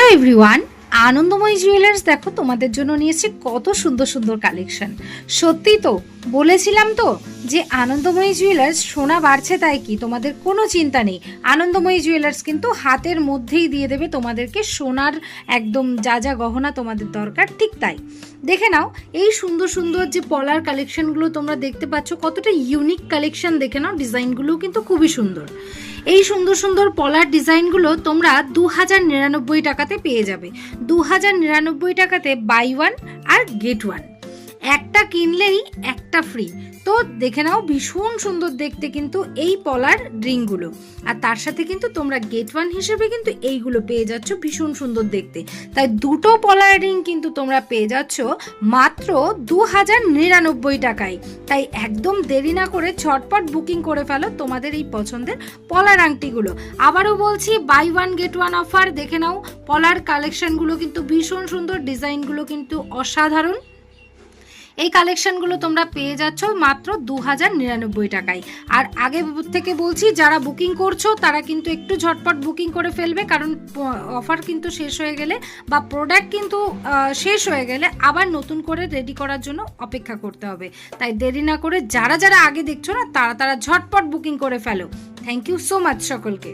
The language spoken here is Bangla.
হ্যালো এভরিওয়ান, আনন্দময়ী জুয়েলার্স দেখো তোমাদের জন্য নিয়েছে কত সুন্দর সুন্দর কালেকশন। সত্যি তো বলেছিলাম তো যে আনন্দময়ী জুয়েলার্স সোনা বাড়ছে, তাই কি তোমাদের কোনো চিন্তা নেই। আনন্দময়ী জুয়েলার্স কিন্তু হাতের মধ্যেই দিয়ে দেবে তোমাদেরকে সোনার একদম যা যা গহনা তোমাদের দরকার, ঠিক তাই। দেখে নাও এই সুন্দর সুন্দর যে পলার কালেকশনগুলো তোমরা দেখতে পাচ্ছ, কতটা ইউনিক কালেকশন। দেখে নাও ডিজাইনগুলোও কিন্তু খুবই সুন্দর। এই সুন্দর সুন্দর পলার ডিজাইনগুলো তোমরা 2099 টাকাতে পেয়ে যাবে। 2099 টাকাতে বাই ওয়ান আর গেট ওয়ান, একটা কিনলেই একটা ফ্রি। তো দেখে নাও ভীষণ সুন্দর দেখতে কিন্তু এই পলার রিংগুলো, আর তার সাথে কিন্তু তোমরা গেট ওয়ান হিসেবে কিন্তু এইগুলো পেয়ে যাচ্ছ ভীষণ সুন্দর দেখতে। তাই দুটো পলার রিং কিন্তু তোমরা পেয়ে যাচ্ছ মাত্র 2099 টাকায়। তাই একদম দেরি না করে ঝটপট বুকিং করে ফেলো তোমাদের এই পছন্দের পলার আংটিগুলো। আবারও বলছি, buy one get one offer. দেখে নাও পলার কালেকশনগুলো কিন্তু ভীষণ সুন্দর, ডিজাইনগুলো কিন্তু অসাধারণ। এই কালেকশনগুলো তোমরা পেয়ে যাচ্ছ মাত্র 2099 টাকায়। আর আগে থেকে বলছি, যারা বুকিং করছো তারা কিন্তু একটু ঝটপট বুকিং করে ফেলবে, কারণ অফার কিন্তু শেষ হয়ে গেলে বা প্রোডাক্ট কিন্তু শেষ হয়ে গেলে আবার নতুন করে রেডি করার জন্য অপেক্ষা করতে হবে। তাই দেরি না করে যারা যারা আগে দেখছো না, তারা ঝটপট বুকিং করে ফেলো। থ্যাংক ইউ সো মাচ সকলকে।